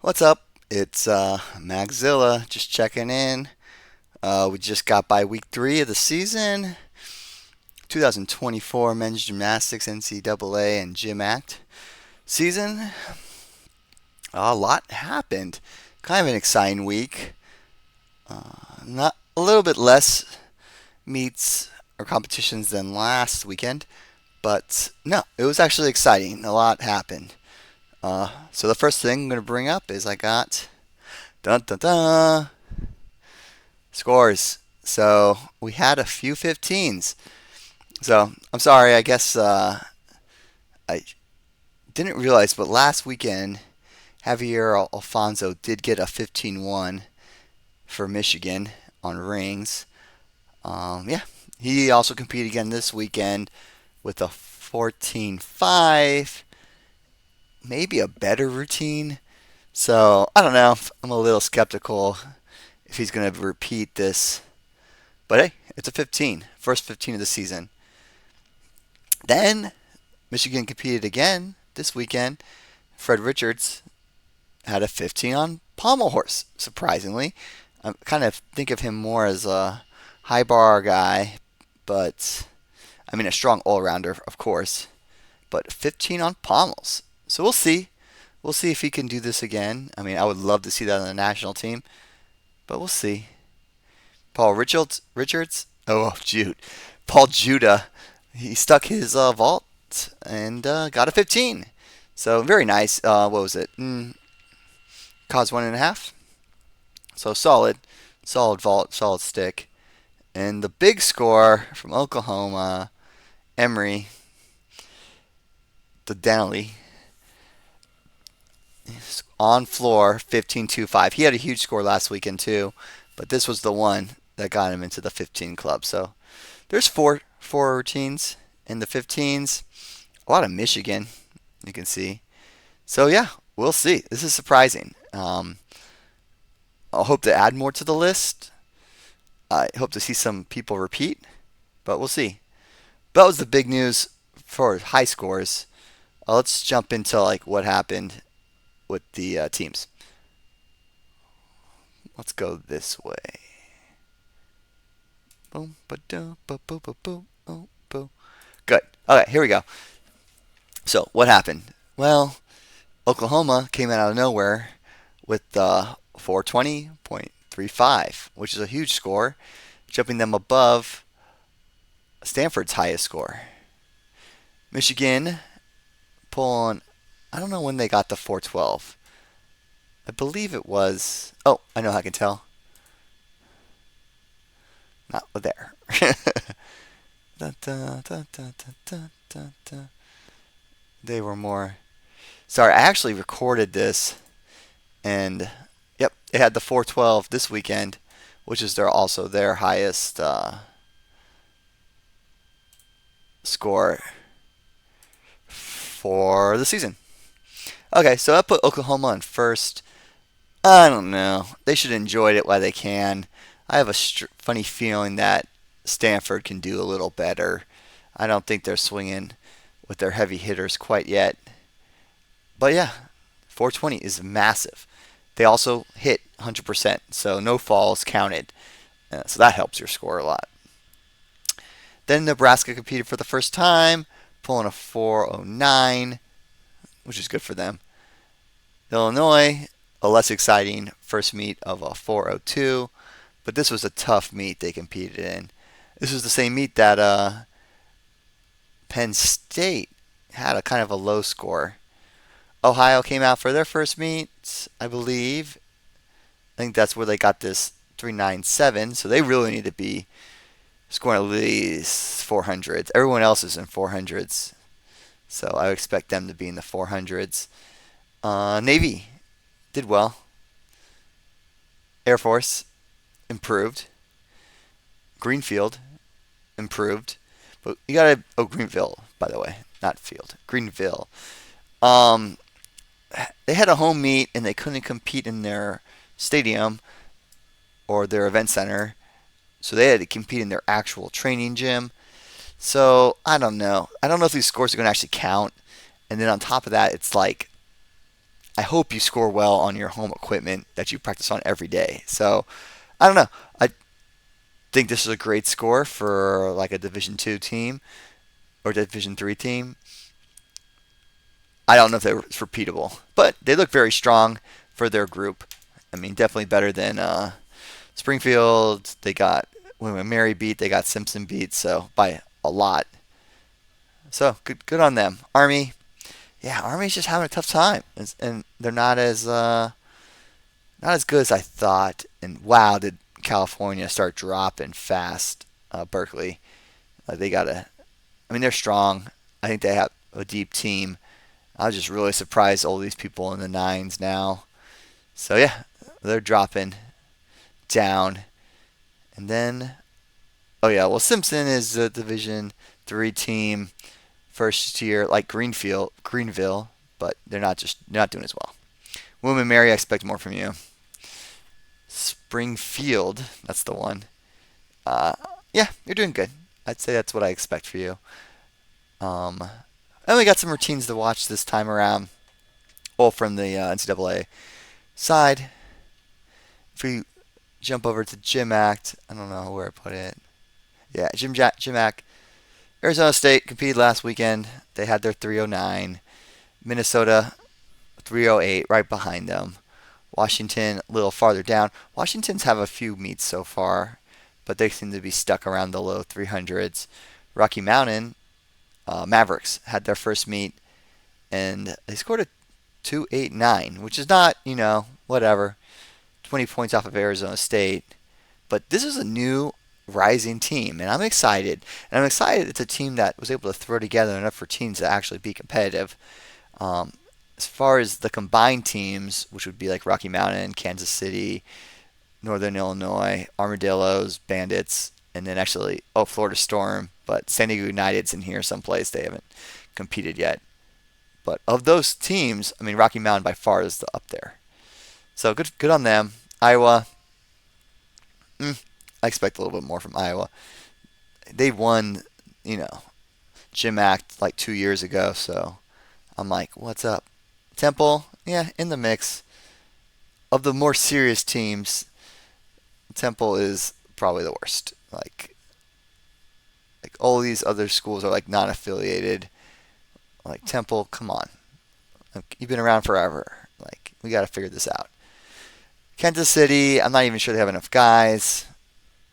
What's up? It's Magzilla just checking in. We just got by week 3 of the season. 2024 Men's Gymnastics NCAA and GYMACT season. A lot happened. Kind of an exciting week. Not a little bit less meets or competitions than last weekend, but no, it was actually exciting. A lot happened. So the first thing I'm going to bring up is I got dun dun dun scores. So we had a few 15s. So I'm sorry. I guess I didn't realize, but last weekend Javier Alfonso did get a 15-1 for Michigan on rings. Yeah, he also competed again this weekend with a 14-5, maybe a better routine. So I don't know. I'm a little skeptical if he's going to repeat this. But hey, it's a 15, first 15 of the season. Then Michigan competed again this weekend. Fred Richards had a 15 on pommel horse, surprisingly. I kind of think of him more as a high bar guy, but I mean a strong all-rounder, of course. But 15 on pommels. So we'll see. We'll see if he can do this again. I mean, I would love to see that on the national team, but we'll see. Paul Richards. Oh, Jude. Paul Judah. He stuck his vault and got a 15. So very nice. What was it? Cause 1.5. So solid vault, solid stick. And the big score from Oklahoma, Emery, the Denali, on floor 15-2-5. He had a huge score last weekend too, but this was the one that got him into the 15 club. So there's four routines in the 15s. A lot of Michigan, you can see. So yeah, we'll see. This is surprising. I'll hope to add more to the list. I hope to see some people repeat, but we'll see. That was the big news for high scores. Let's jump into like what happened with the teams. Let's go this way. Boom, ba-dum, ba-boom, ba-boom, oh, boom. Good. Okay, here we go. So what happened? Well, Oklahoma came out of nowhere with 420.35, which is a huge score, jumping them above Stanford's highest score. Michigan pulling, I don't know when they got the 412. I believe it was, oh, I know how I can tell. Not there. Da, da, da, da, da, da, da. They were more. Sorry, I actually recorded this, and yep, they had the 412 this weekend, which is also their highest score for the season. Okay, so I put Oklahoma in first. I don't know. They should enjoy it while they can. I have a funny feeling that Stanford can do a little better. I don't think they're swinging with their heavy hitters quite yet. But yeah, 420 is massive. They also hit 100%, so no falls counted. So that helps your score a lot. Then Nebraska competed for the first time, pulling a 409, which is good for them. Illinois, a less exciting first meet of a 402, but this was a tough meet they competed in. This was the same meet that Penn State had a kind of a low score. Ohio came out for their first meet, I believe. I think that's where they got this 397, so they really need to be scoring at least 400s. Everyone else is in 400s, so I expect them to be in the 400s. Navy did well. Air Force improved. Greenfield improved. But you gotta, oh, Greenville, by the way, not field. Greenville. They had a home meet and they couldn't compete in their stadium or their event center. So they had to compete in their actual training gym. So I don't know. I don't know if these scores are going to actually count. And then on top of that, it's like I hope you score well on your home equipment that you practice on every day. So I don't know. I think this is a great score for like a Division two team or Division three team. I don't know if they were repeatable, but they look very strong for their group. I mean, definitely better than Springfield. They got when Mary beat, they got Simpson beat, so by a lot. So good on them. Army, yeah, Army's just having a tough time, and they're not as good as I thought. And wow, did California start dropping fast? Berkeley, they gotta. I mean, they're strong. I think they have a deep team. I was just really surprised all these people in the nines now. So yeah, they're dropping down. And then, oh yeah, well Simpson is a Division three team, first year like Greenville, but they're not doing as well. William Mary, I expect more from you. Springfield, that's the one. Uh, yeah, you're doing good. I'd say that's what I expect for you. Um, and we got some routines to watch this time around, all from the NCAA side. If we jump over to GYMACT, I don't know where I put it. Yeah, GYMACT. Arizona State competed last weekend. They had their 309. Minnesota 308 right behind them. Washington a little farther down. Washington's have a few meets so far, but they seem to be stuck around the low 300s. Rocky Mountain Mavericks had their first meet, and they scored a 289, which is not, whatever, 20 points off of Arizona State. But this is a new rising team, and I'm excited. And I'm excited it's a team that was able to throw together enough for teams to actually be competitive. Um, as far as the combined teams, which would be like Rocky Mountain, Kansas City, Northern Illinois, Armadillos, Bandits, and then actually, Florida Storm, but San Diego United's in here someplace. They haven't competed yet. But of those teams, I mean, Rocky Mountain by far is up there. So good on them. Iowa, I expect a little bit more from Iowa. They won, GymAct like 2 years ago, so I'm like, what's up? Temple, yeah, in the mix. Of the more serious teams, Temple is probably the worst. Like all these other schools are like non-affiliated. Like Temple, come on. Like, you've been around forever. Like, we got to figure this out. Kansas City, I'm not even sure they have enough guys.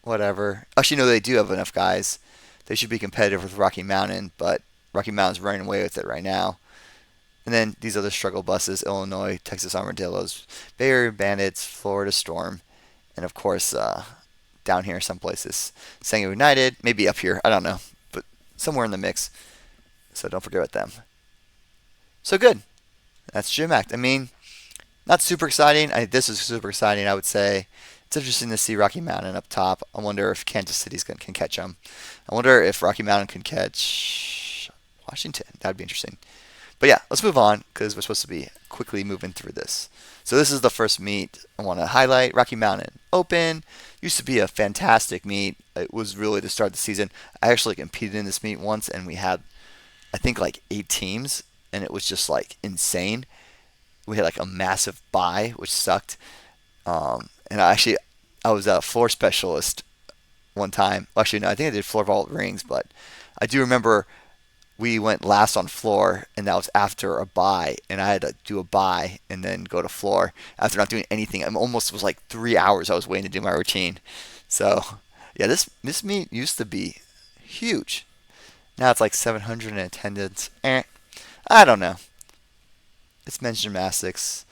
Whatever. Actually, no, they do have enough guys. They should be competitive with Rocky Mountain, but Rocky Mountain's running away with it right now. And then these other struggle buses: Illinois, Texas Armadillos, Bay Area Bandits, Florida Storm, and of course, down here some places, San Diego United, maybe up here, I don't know, but somewhere in the mix. So don't forget about them. So good. That's GymAct. I mean, not super exciting. This is super exciting, I would say. It's interesting to see Rocky Mountain up top. I wonder if Kansas City can catch them. I wonder if Rocky Mountain can catch Washington. That would be interesting. But yeah, let's move on because we're supposed to be quickly moving through this. So this is the first meet I want to highlight. Rocky Mountain Open. Used to be a fantastic meet. It was really to start the season. I actually competed in this meet once, and we had, I think, like 8 teams, and it was just like insane. We had like a massive bye, which sucked. And I was a floor specialist one time. Actually, no, I think I did floor vault rings, but I do remember we went last on floor, and that was after a bye, and I had to do a bye and then go to floor after not doing anything. It almost was like 3 hours I was waiting to do my routine. So, yeah, this meet used to be huge. Now it's like 700 in attendance. I don't know. It's men's gymnastics.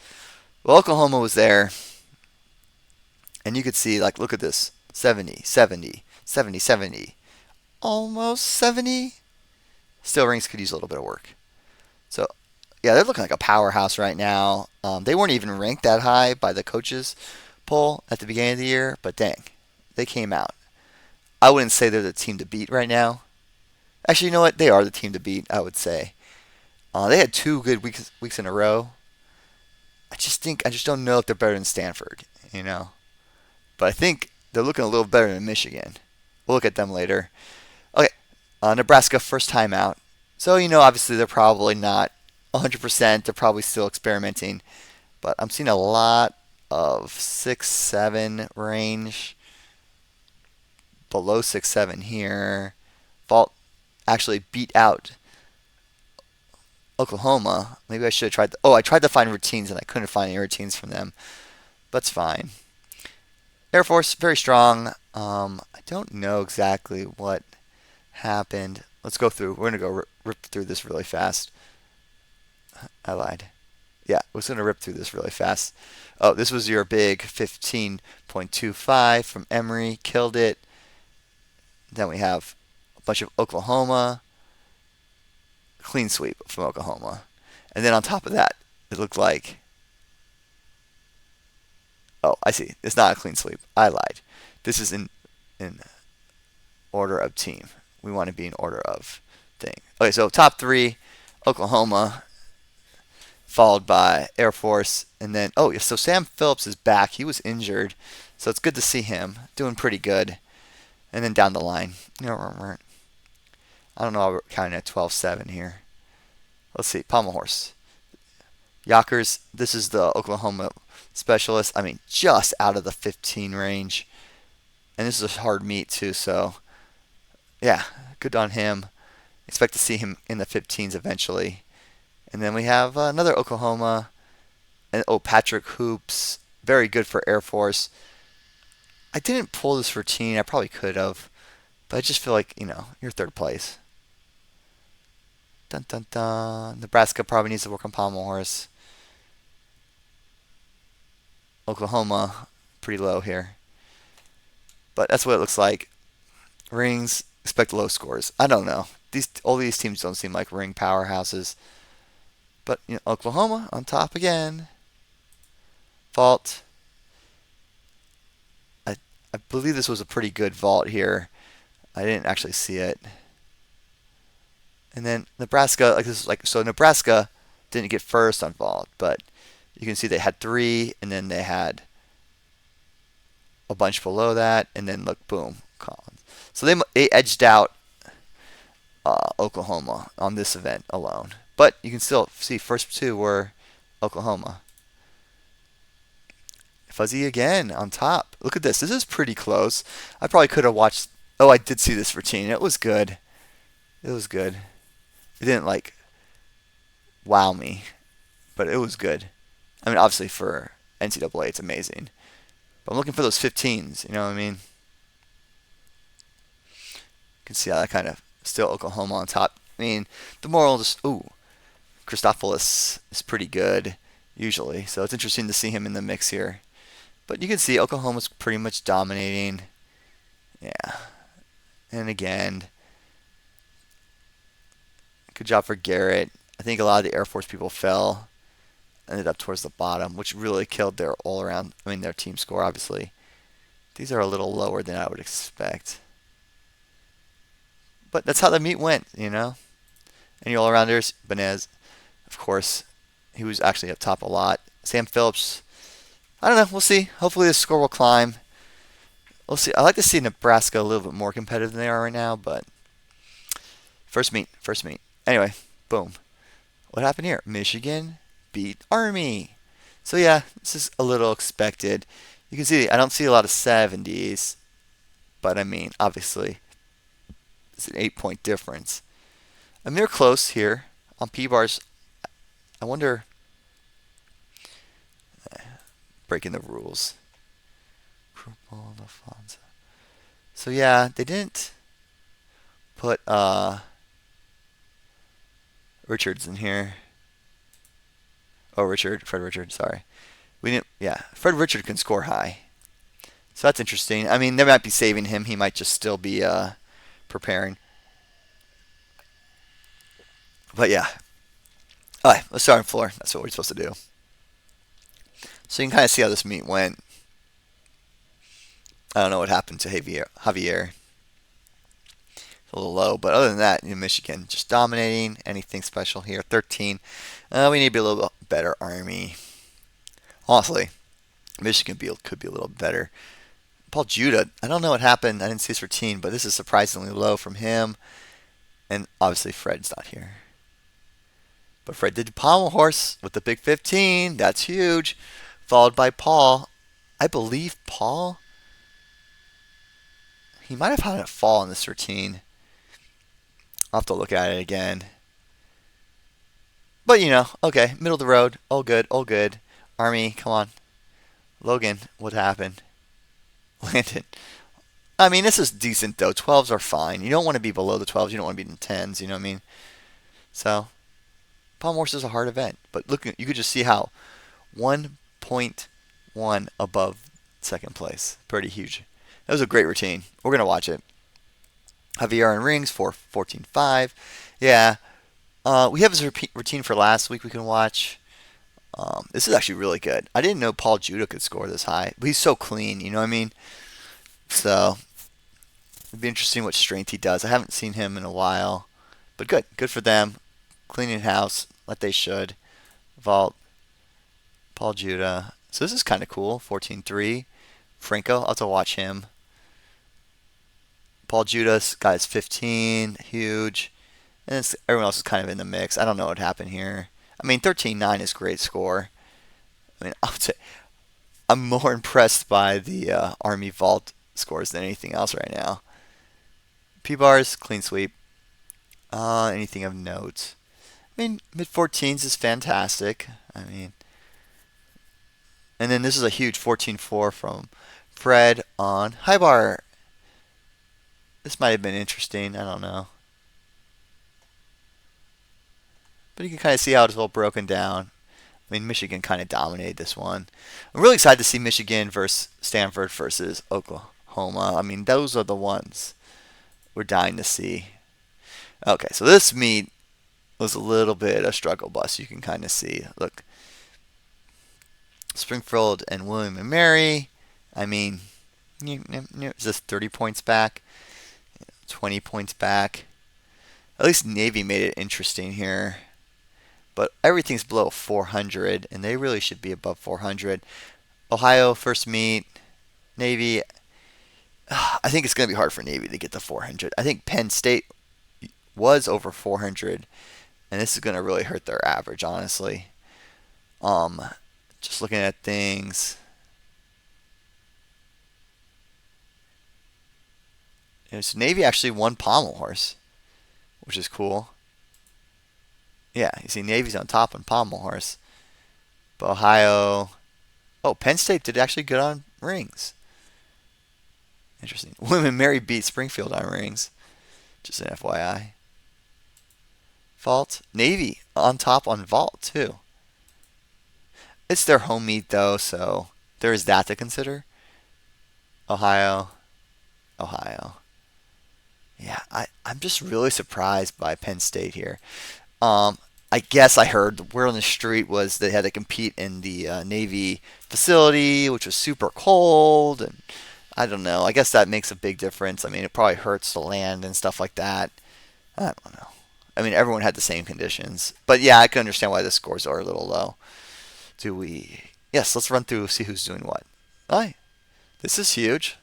Well, Oklahoma was there, and you could see, like, look at this. 70, 70, 70, 70. Almost 70. Still, rings could use a little bit of work. So, yeah, they're looking like a powerhouse right now. They weren't even ranked that high by the coaches poll at the beginning of the year, but dang, they came out. I wouldn't say they're the team to beat right now. Actually, you know what? They are the team to beat, I would say. They had 2 good weeks in a row. I just don't know if they're better than Stanford, But I think they're looking a little better than Michigan. We'll look at them later. Okay, Nebraska, first time out. So, obviously they're probably not 100%. They're probably still experimenting. But I'm seeing a lot of 6-7 range, below 6-7 here. Vault actually beat out Oklahoma. Maybe I should have tried. I tried to find routines and I couldn't find any routines from them. But it's fine. Air Force, very strong. I don't know exactly what happened. Let's go through. We're going to go rip through this really fast. I lied. Yeah, we're going to rip through this really fast. Oh, this was your big 15.25 from Emory. Killed it. Then we have a bunch of Oklahoma. Clean sweep from Oklahoma. And then on top of that, it looked like... Oh, I see. It's not a clean sweep. I lied. This is in order of team. We want to be in order of thing. Okay, so top 3, Oklahoma, followed by Air Force, and then so Sam Phillips is back. He was injured, so it's good to see him doing pretty good. And then down the line, I don't know. We're counting at 12-7 here. Let's see, Pommel Horse, Yockers. This is the Oklahoma specialist. I mean, just out of the 15 range, and this is a hard meet too. So, yeah, good on him. Expect to see him in the 15s eventually. And then we have another Oklahoma, and Patrick Hoops, very good for Air Force. I didn't pull this routine. I probably could have, but I just feel like you're third place. Dun dun dun. Nebraska probably needs to work on Pommel Horse. Oklahoma, pretty low here. But that's what it looks like. Rings, expect low scores. I don't know. All these teams don't seem like ring powerhouses. But Oklahoma on top again. Vault. I believe this was a pretty good vault here. I didn't actually see it. And then Nebraska, so Nebraska didn't get first on vault, but you can see they had 3, and then they had a bunch below that, and then look, boom, Collins. So they edged out Oklahoma on this event alone. But you can still see first 2 were Oklahoma. Fuzzy again on top. Look at this. This is pretty close. I probably could have watched. I did see this routine. It was good. It was good. It didn't wow me, but it was good. I mean, obviously for NCAA, it's amazing. But I'm looking for those 15s. You know what I mean? You can see how that kind of still Oklahoma on top. I mean, the moral just Christophilus is pretty good usually, so it's interesting to see him in the mix here. But you can see Oklahoma's pretty much dominating. Yeah. And again, good job for Garrett. I think a lot of the Air Force people ended up towards the bottom, which really killed their their team score, obviously. These are a little lower than I would expect. But that's how the meet went, And your all-arounders, Benez, of course, he was actually up top a lot. Sam Phillips, I don't know. We'll see. Hopefully the score will climb. We'll see. I like to see Nebraska a little bit more competitive than they are right now, but first meet. Anyway, boom. What happened here? Michigan beat Army. So yeah, this is a little expected. You can see I don't see a lot of 70s, but I mean, obviously, it's an 8-point difference. And they're close here on P-bars. I wonder... breaking the rules. So yeah, they didn't put Richards in here. Fred Richard, sorry. We didn't. Yeah, Fred Richard can score high, so that's interesting. I mean, they might be saving him. He might just still be preparing. But yeah. All right, let's start on floor. That's what we're supposed to do. So you can kind of see how this meet went. I don't know what happened to Javier. It's a little low, but other than that, Michigan just dominating. Anything special here? 13. We need to be a little bit better, Army. Honestly, Michigan could be a little better. Paul Judah, I don't know what happened. I didn't see his routine, but this is surprisingly low from him. And obviously, Fred's not here. But Fred did pommel horse with the big 15. That's huge. Followed by Paul. I believe Paul, he might have had a fall in this routine. I'll have to look at it again. But, okay, middle of the road. All good, all good. Army, come on. Logan, what happened? Landon. I mean, this is decent, though. 12s are fine. You don't want to be below the 12s. You don't want to be in the 10s, you know what I mean? So, pommel horse is a hard event. But look, you could just see how 1.1 above second place. Pretty huge. That was a great routine. We're going to watch it. Javier and rings for 14.5. Yeah. We have a routine for last week we can watch. This is actually really good. I didn't know Paul Judah could score this high. But he's so clean, you know what I mean? So, it'd be interesting what strength he does. I haven't seen him in a while. But good. Good for them. Cleaning house, like they should. Vault. Paul Judah. So this is kind of cool. 14.3. Franco, I'll have to watch him. Paul Judah's got his 15. Huge. And everyone else is kind of in the mix. I don't know what happened here. I mean, 13.9 is a great score. I mean, I'm more impressed by the Army Vault scores than anything else right now. P-bars, clean sweep. Anything of note? I mean, mid-14s is fantastic. I mean, and then this is a huge 14.4 from Fred on high bar. This might have been interesting. I don't know. But you can kind of see how it's all broken down. I mean, Michigan kind of dominated this one. I'm really excited to see Michigan versus Stanford versus Oklahoma. I mean, those are the ones we're dying to see. Okay, so this meet was a little bit a struggle bus. You can kind of see. Look, Springfield and William and Mary. I mean, is this 30 points back? 20 points back? At least Navy made it interesting here. But everything's below 400, and they really should be above 400. Ohio, first meet. Navy, I think it's going to be hard for Navy to get to 400. I think Penn State was over 400, and this is going to really hurt their average, honestly. Just looking at things. So Navy actually won pommel horse, which is cool. Yeah, you see Navy's on top on pommel horse. But Ohio. Oh, Penn State did actually good on rings. Interesting. Women Mary beat Springfield on rings. Just an FYI. Vault. Navy on top on vault, too. It's their home meet, though, so there is that to consider. Ohio. Yeah, I'm just really surprised by Penn State here. I guess I heard the word on the street was they had to compete in the Navy facility, which was super cold, and I don't know. I guess that makes a big difference. I mean, it probably hurts the land and stuff like that. I don't know. I mean, everyone had the same conditions, but yeah, I can understand why the scores are a little low. Yes, let's run through see who's doing what. Hi, this is huge.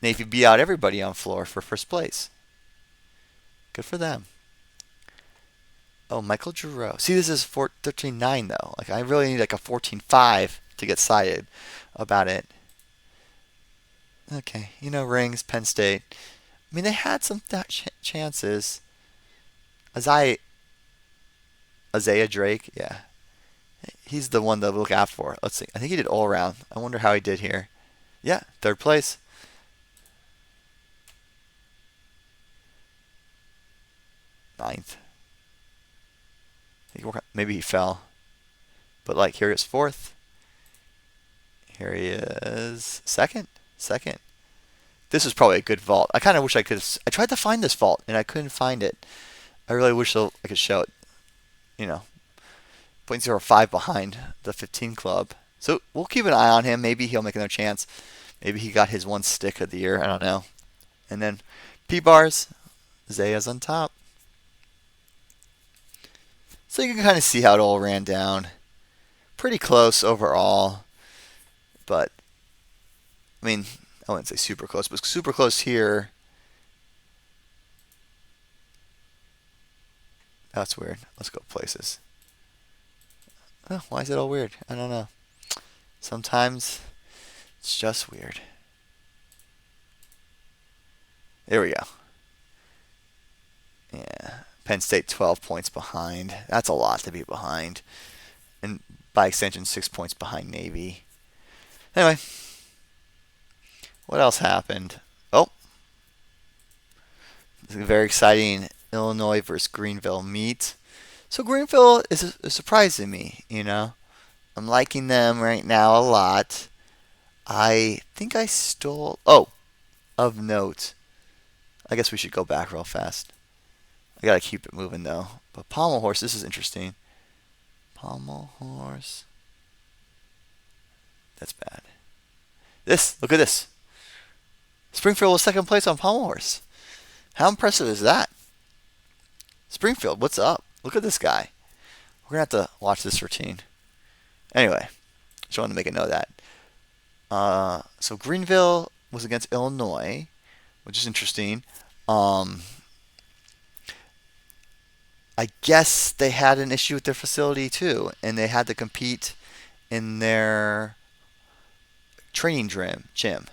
Navy beat out everybody on floor for first place. Good for them. Oh, Michael Giroux. See, this is 13.9 though. Like, I really need like a 14.5 to get excited about it. Okay, rings, Penn State. I mean, they had some chances. Isaiah Drake, yeah. He's the one to look out for. Let's see. I think he did all around. I wonder how he did here. Yeah, third place. Ninth. Maybe he fell. But like here he is fourth. Here he is second. This is probably a good vault. I kind of wish I could have. I tried to find this vault and I couldn't find it. I really wish I could show it. 0.05 behind the 15 club. So we'll keep an eye on him. Maybe he'll make another chance. Maybe he got his one stick of the year. I don't know. And then P-bars. Zaya's on top. So you can kind of see how it all ran down. Pretty close overall. But, I mean, I wouldn't say super close, but super close here. That's weird. Let's go places. Oh, why is it all weird? I don't know. Sometimes it's just weird. There we go. Yeah. Penn State 12 points behind. That's a lot to be behind. And by extension, 6 points behind Navy. Anyway, what else happened? Oh, this is a very exciting Illinois versus Greenville meet. So Greenville is surprising me, you know. I'm liking them right now a lot. I think I stole... Oh, of note. I guess we should go back real fast. I gotta keep it moving though. But pommel horse, this is interesting. Pommel horse. That's bad. Look at this. Springfield was second place on pommel horse. How impressive is that? Springfield, what's up? Look at this guy. We're going to have to watch this routine. Anyway, just wanted to make a note of that. So Greenville was against Illinois, which is interesting. I guess they had an issue with their facility too, and they had to compete in their training gym.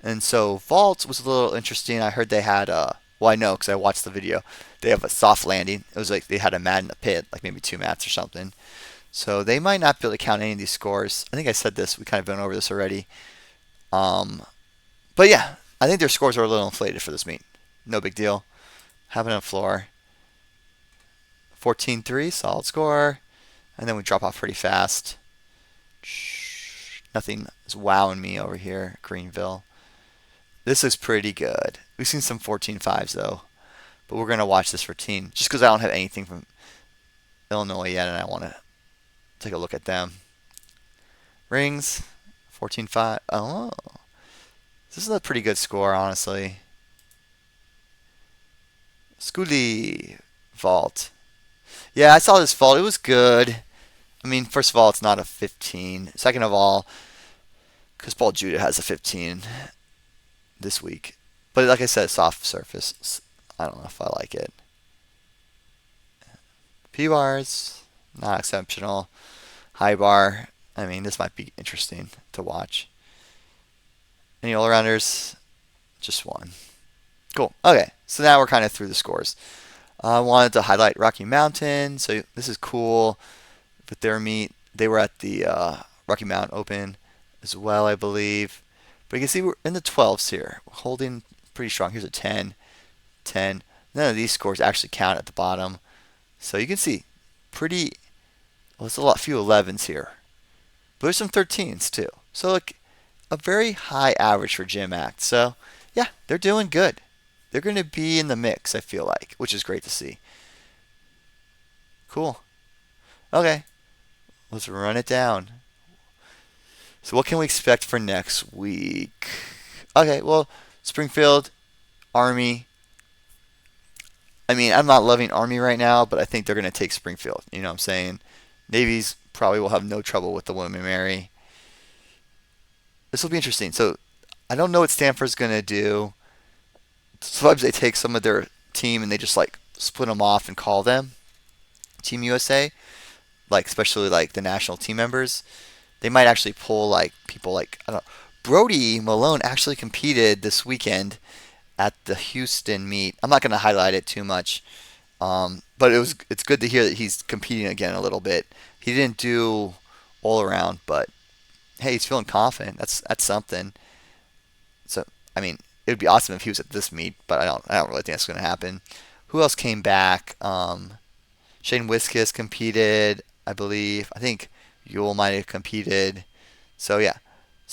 And so vault was a little interesting. I heard they had well, I know because I watched the video. They have a soft landing. It was like they had a mat in the pit, like maybe 2 mats or something. So they might not be able to count any of these scores. I think I said this. We kind of been over this already. But yeah, I think their scores are a little inflated for this meet. No big deal. Having a floor. 14-3, solid score. And then we drop off pretty fast. Nothing is wowing me over here, Greenville. This is pretty good. We've seen some 14-5s though. But we're going to watch this routine. Just because I don't have anything from Illinois yet and I want to take a look at them. Rings, 14-5. Oh, this is a pretty good score, honestly. Schoolie vault. Yeah, I saw this vault. It was good. I mean, first of all, it's not a 15. Second of all, because Paul Judah has a 15 this week. But like I said, soft surface. I don't know if I like it. P-bars, not exceptional. High bar. I mean, this might be interesting to watch. Any all-arounders? Just one. Cool. Okay, so now we're kind of through the scores. I wanted to highlight Rocky Mountain. So this is cool with their meet. They were at the Rocky Mountain Open as well, I believe. But you can see we're in the 12s here. We're holding pretty strong. Here's a 10, 10. None of these scores actually count at the bottom. So you can see pretty, well, there's a few 11s here. But there's some 13s too. So like a very high average for GYMACT. So yeah, they're doing good. They're going to be in the mix, I feel like, which is great to see. Cool. Okay, let's run it down. So what can we expect for next week? Okay, well, Springfield, Army. I mean, I'm not loving Army right now, but I think they're going to take Springfield. You know what I'm saying? Navy's probably will have no trouble with the William & Mary. This will be interesting. So I don't know what Stanford's going to do. Sometimes they take some of their team and they just like split them off and call them Team USA, like especially like the national team members. They might actually pull like people like, I don't know. Brody Malone actually competed this weekend at the Houston meet. I'm not going to highlight it too much, but it's good to hear that he's competing again a little bit. He didn't do all around, but hey, he's feeling confident. That's something. So I mean, it would be awesome if he was at this meet, but I don't really think that's going to happen. Who else came back? Shane Wiskus competed, I believe. I think Yule might have competed. So yeah,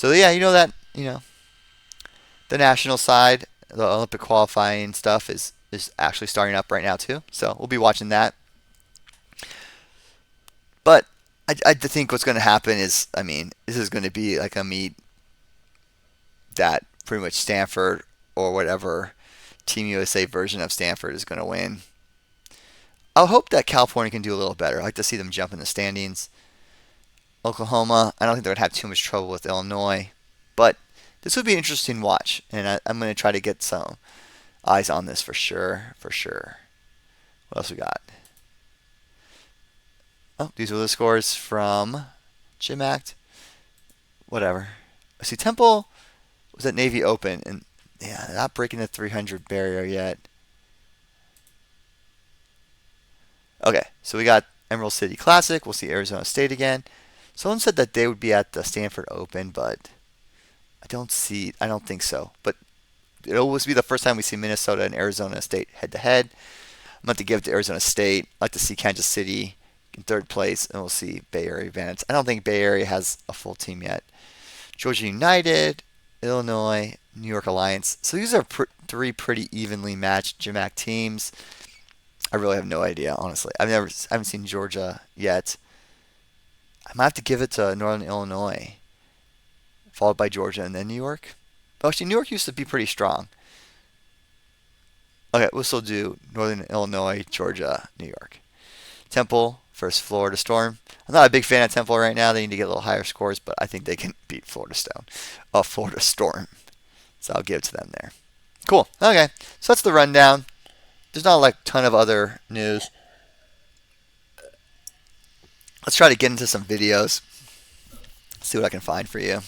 you know that the national side, the Olympic qualifying stuff is actually starting up right now too. So we'll be watching that. But I think what's going to happen is, I mean, this is going to be like a meet that pretty much Stanford or whatever Team USA version of Stanford is going to win. I hope that California can do a little better. I'd like to see them jump in the standings. Oklahoma, I don't think they're going to have too much trouble with Illinois. But this would be an interesting watch. And I'm going to try to get some eyes on this for sure. What else we got? Oh, these were the scores from GYMACT. Whatever. See, Temple was at Navy Open, and yeah, not breaking the 300 barrier yet. Okay, so we got Emerald City Classic. We'll see Arizona State again. Someone said that they would be at the Stanford Open, but I don't think so. But it'll always be the first time we see Minnesota and Arizona State head to head. I'm going to give it to Arizona State. I'd like to see Kansas City in third place, and we'll see Bay Area advance. I don't think Bay Area has a full team yet. Georgia United, Illinois, New York Alliance. So these are three pretty evenly matched GYMACT teams. I really have no idea, honestly. I haven't seen Georgia yet. I might have to give it to Northern Illinois, followed by Georgia and then New York. But actually, New York used to be pretty strong. Okay, we'll still do Northern Illinois, Georgia, New York. Temple versus Florida Storm. I'm not a big fan of Temple right now. They need to get a little higher scores, but I think they can beat Florida Storm. So I'll give it to them there. Cool. Okay, so that's the rundown. There's not like a ton of other news. Let's try to get into some videos. See what I can find for you.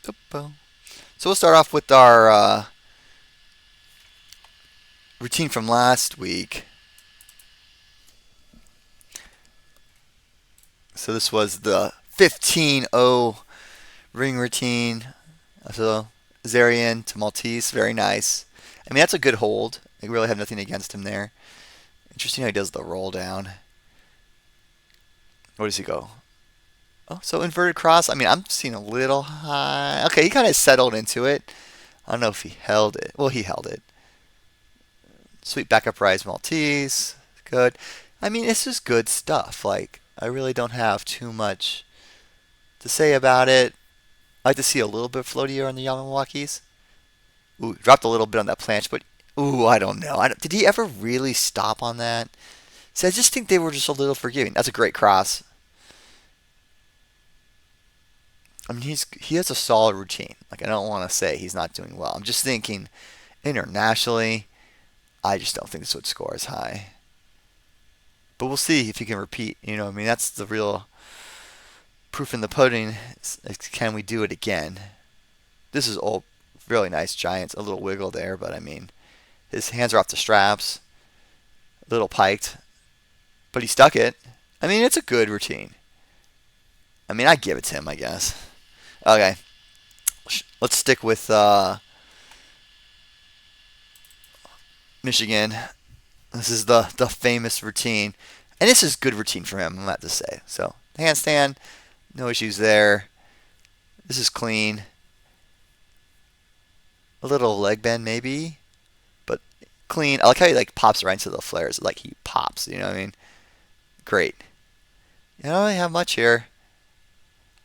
So we'll start off with our routine from last week. So this was the 15-0 ring routine. So Zarian to Maltese, very nice. I mean, that's a good hold. I really have nothing against him there. Interesting how he does the roll down. Where does he go? Oh, so inverted cross. I mean, I'm seeing a little high. Okay, he kind of settled into it. I don't know if he held it. Well, he held it. Sweet back up rise Maltese. Good. I mean, it's just good stuff. Like, I really don't have too much to say about it. I like to see a little bit floatier on the Yamawakis. Ooh, dropped a little bit on that planche, but ooh, I don't know. Did he ever really stop on that? See, I just think they were just a little forgiving. That's a great cross. I mean, he has a solid routine. Like, I don't want to say he's not doing well. I'm just thinking internationally, I just don't think this would score as high. But we'll see if he can repeat. You know, I mean, that's the real proof in the pudding. Can we do it again? This is all really nice giants. A little wiggle there, but I mean, his hands are off the straps. A little piked. But he stuck it. I mean, it's a good routine. I mean, I give it to him, I guess. Okay. Let's stick with Michigan. This is the famous routine. And this is good routine for him, I'm about to say. So, handstand, no issues there. This is clean. A little leg bend maybe, but clean. I like how he like pops right into the flares. Like he pops, you know what I mean? Great. You don't really have much here.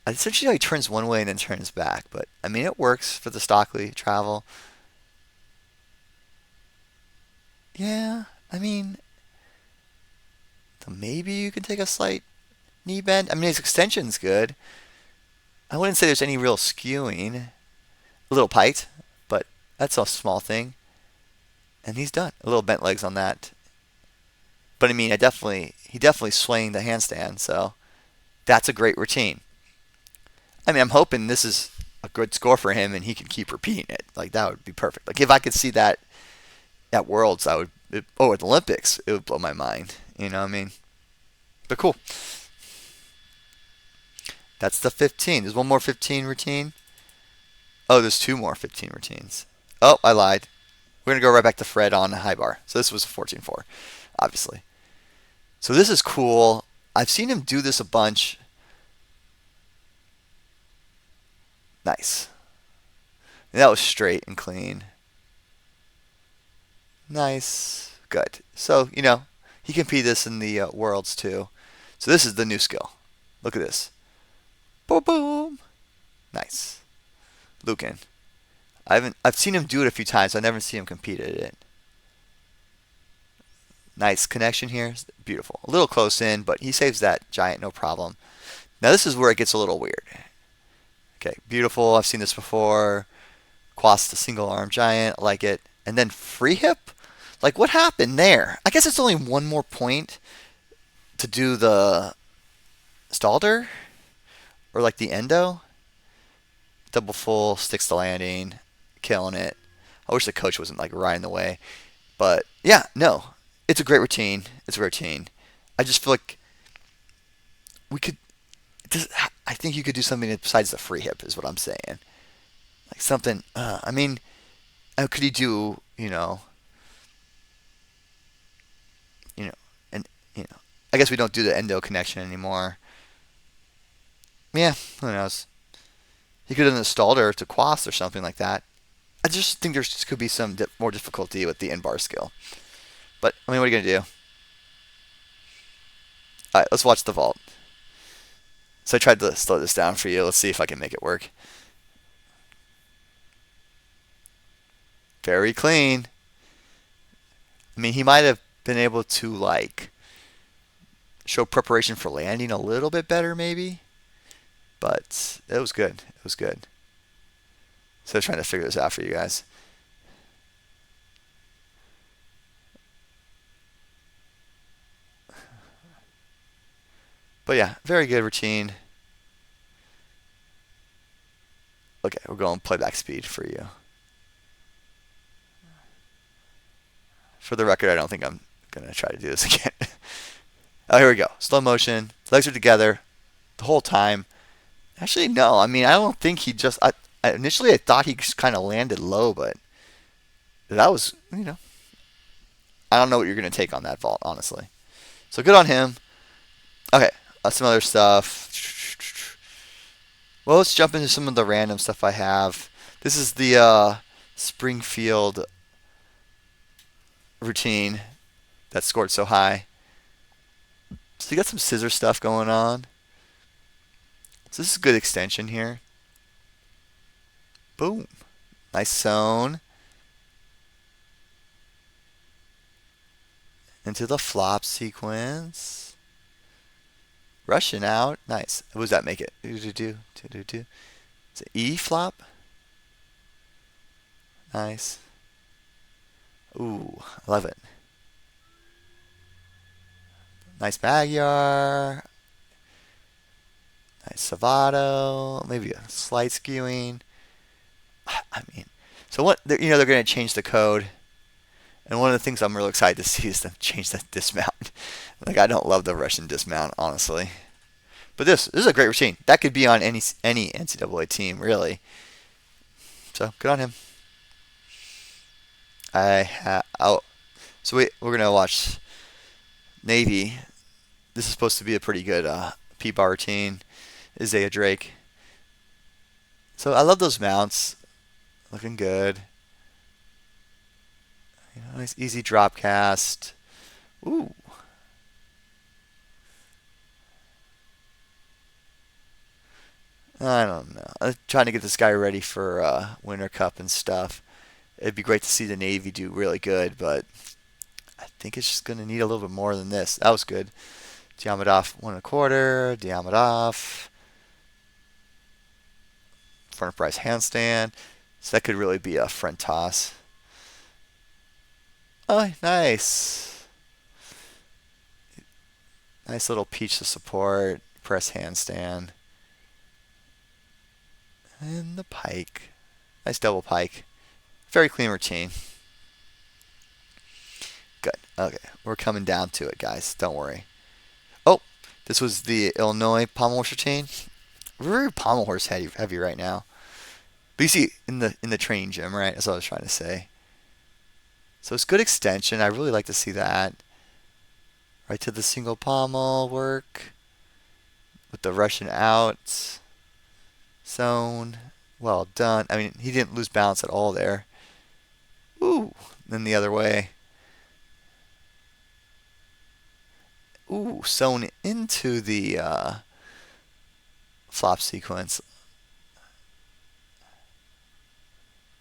Essentially how he turns one way and then turns back, but I mean it works for the Stockley travel. Yeah, I mean, maybe you can take a slight knee bend. I mean his extension's good. I wouldn't say there's any real skewing. A little piked, but that's a small thing. And he's done. A little bent legs on that. But I mean, he definitely swaying the handstand, so that's a great routine. I mean, I'm hoping this is a good score for him and he can keep repeating it. Like that would be perfect. Like if I could see that at Worlds, at the Olympics, it would blow my mind. You know what I mean? But cool. That's the 15. There's one more 15 routine. Oh, there's two more 15 routines. Oh, I lied. We're going to go right back to Fred on the high bar. So this was a 14-4, obviously. So this is cool. I've seen him do this a bunch. Nice. And that was straight and clean. Nice. Good. So, you know, he can beat this in the Worlds too. So this is the new skill. Look at this. Boom, boom. Nice. Lucan. I've seen him do it a few times. I've never seen him compete at it. Nice connection here. Beautiful. A little close in, but he saves that giant no problem. Now this is where it gets a little weird. Okay, beautiful. I've seen this before. Quas the single arm giant. I like it. And then free hip Like, what happened there? I guess it's only one more point to do the Stalder or like the endo. Double full, sticks the landing, killing it. I wish the coach wasn't like right in the way. But yeah, no. It's a great routine. It's a routine. I just feel like we could. I think you could do something besides the free hip, is what I'm saying. Like something. I mean, could he do? And I guess we don't do the endo connection anymore. Yeah, who knows? He could have installed her to Quas or something like that. I just think there could be some more difficulty with the in-bar skill. But, I mean, what are you going to do? Alright, let's watch the vault. So I tried to slow this down for you. Let's see if I can make it work. Very clean. I mean, he might have been able to, like, show preparation for landing a little bit better, maybe. But it was good. It was good. So I was trying to figure this out for you guys. But yeah, very good routine. Okay, we're going playback speed for you. For the record, I don't think I'm going to try to do this again. Oh, here we go. Slow motion. Legs are together the whole time. Actually, no. I mean, I don't think he just... initially, I thought he just kind of landed low, but that was, I don't know what you're going to take on that vault, honestly. So good on him. Okay, some other stuff. Well, let's jump into some of the random stuff I have. This is the Springfield routine that scored so high. So you got some scissor stuff going on. So this is a good extension here. Boom. Nice zone. Into the flop sequence. Rushing out. Nice. What does that make it? Do-do-do. Do-do-do. Is it E flop? Nice. Ooh, I love it. Nice Magyar. Nice Savato. Maybe a slight skewing. I mean, so what? They're going to change the code. And one of the things I'm really excited to see is them change that dismount. Like, I don't love the Russian dismount, honestly. But this is a great routine. That could be on any NCAA team, really. So good on him. So we're gonna watch Navy. This is supposed to be a pretty good P-bar routine. Isaiah Drake. So I love those mounts. Looking good. Nice easy drop cast. Ooh. I don't know. I'm trying to get this guy ready for Winter Cup and stuff. It'd be great to see the Navy do really good, but I think it's just going to need a little bit more than this. That was good. Diamondov 1 1/4. Diamondov. Front price handstand. So that could really be a front toss. Oh, nice. Nice little peach to support. Press handstand. And the pike. Nice double pike. Very clean routine. Good. Okay, we're coming down to it, guys. Don't worry. Oh, this was the Illinois pommel horse routine. We're very pommel horse heavy right now. But you see in the training gym, right? That's what I was trying to say. So it's good extension. I really like to see that. Right to the single pommel work with the Russian out zone. Well done. I mean, he didn't lose balance at all there. Ooh, then the other way. Ooh, sewn into the flop sequence.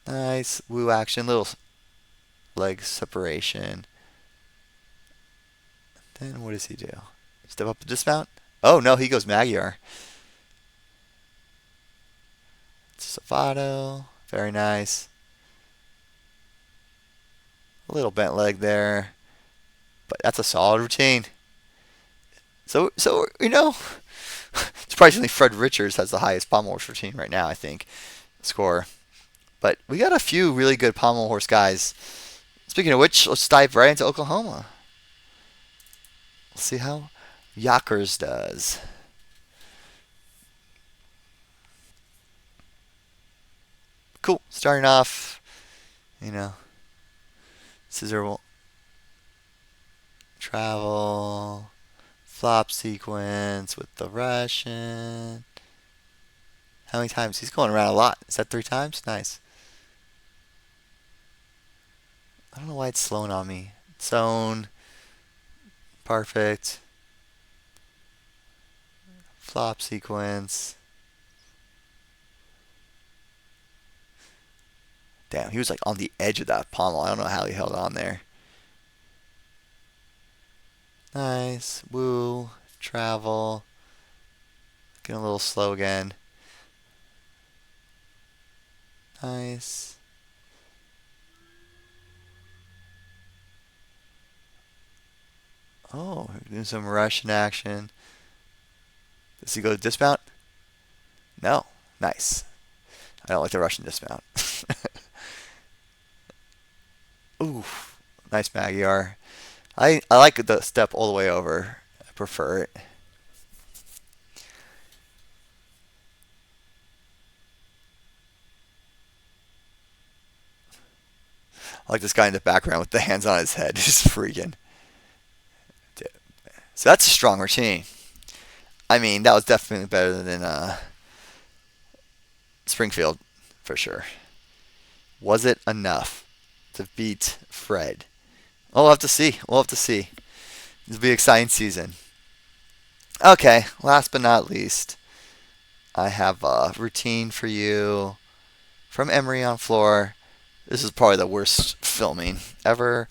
Nice woo action, little leg separation. Then what does he do? Step up the dismount? Oh no, he goes Magyar. Savato, very nice. A little bent leg there, but that's a solid routine. So surprisingly, Fred Richards has the highest pommel horse routine right now, I think, score. But we got a few really good pommel horse guys. Speaking of which, let's dive right into Oklahoma. Let's see how Yockers does. Cool. Starting off, you know, scissor travel, flop sequence with the Russian. How many times? He's going around a lot. Is that 3 times? Nice. I don't know why it's slowing on me. Zone. Perfect. Flop sequence. Damn, he was like on the edge of that pommel. I don't know how he held on there. Nice. Woo. Travel. Getting a little slow again. Nice. Oh, doing some Russian action. Does he go to dismount? No. Nice. I don't like the Russian dismount. Ooh. Nice Magyar. I like the step all the way over. I prefer it. I like this guy in the background with the hands on his head. He's freaking. So that's a strong routine. I mean, that was definitely better than Springfield, for sure. Was it enough to beat Fred? We'll have to see. We'll have to see. This will be an exciting season. Okay, last but not least, I have a routine for you from Emery on floor. This is probably the worst filming ever.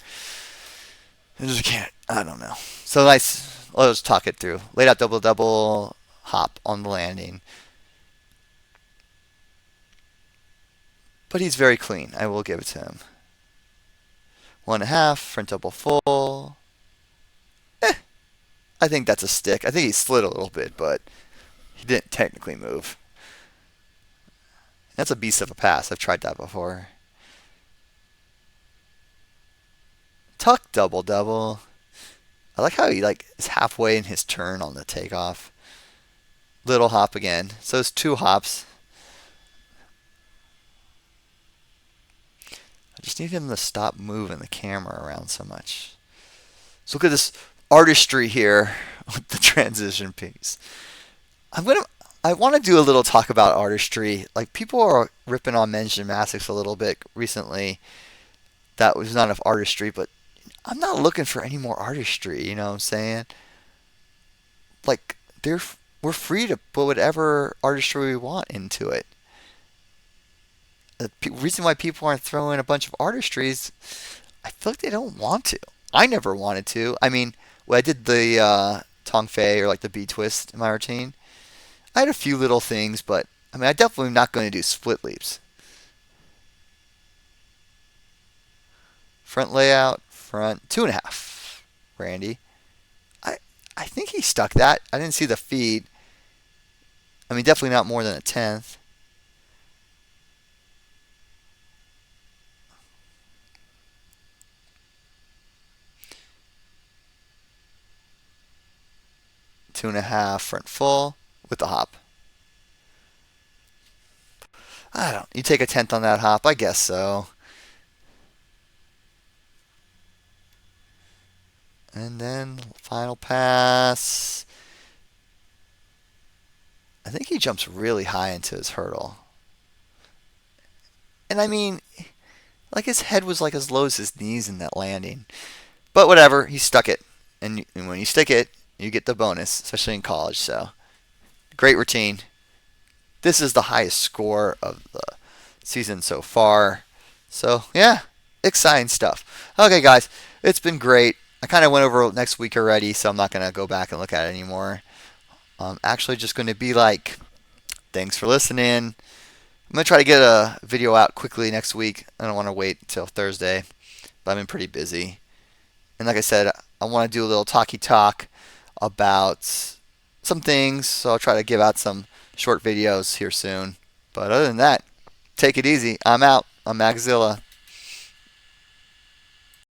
I just can't. I don't know. So nice. Let's talk it through. Laid out double double hop on the landing. But he's very clean. I will give it to him. 1.5, front double full. I think that's a stick. I think he slid a little bit, but he didn't technically move. That's a beast of a pass. I've tried that before. Tuck double double. I like how he is halfway in his turn on the takeoff. Little hop again. So it's 2 hops. I just need him to stop moving the camera around so much. So look at this artistry here with the transition piece. I want to do a little talk about artistry. Like, people are ripping on men's gymnastics a little bit recently. That was not enough artistry, but I'm not looking for any more artistry, you know what I'm saying? Like, we're free to put whatever artistry we want into it. The reason why people aren't throwing a bunch of artistries, I feel like they don't want to. I never wanted to. I mean, when I did the Tong Fei or like the B twist in my routine, I had a few little things, but I mean, I definitely am not going to do split leaps. Front layout, front 2.5. Randy, I think he stuck that. I didn't see the feed. I mean, definitely not more than a tenth. Two and a half front full with the hop. I don't. You take a tenth on that hop, I guess so. And then final pass. I think he jumps really high into his hurdle. And I mean, like, his head was like as low as his knees in that landing. But whatever, he stuck it. And when you stick it, you get the bonus, especially in college. So, great routine. This is the highest score of the season so far. So, yeah, exciting stuff. Okay, guys, it's been great. I kind of went over next week already, so I'm not going to go back and look at it anymore. I'm actually just going to be like, thanks for listening. I'm going to try to get a video out quickly next week. I don't want to wait until Thursday. I've been pretty busy. And like I said, I want to do a little talk about some things, so I'll try to give out some short videos here soon. But other than that, take it easy. I'm out. I'm Maxzilla.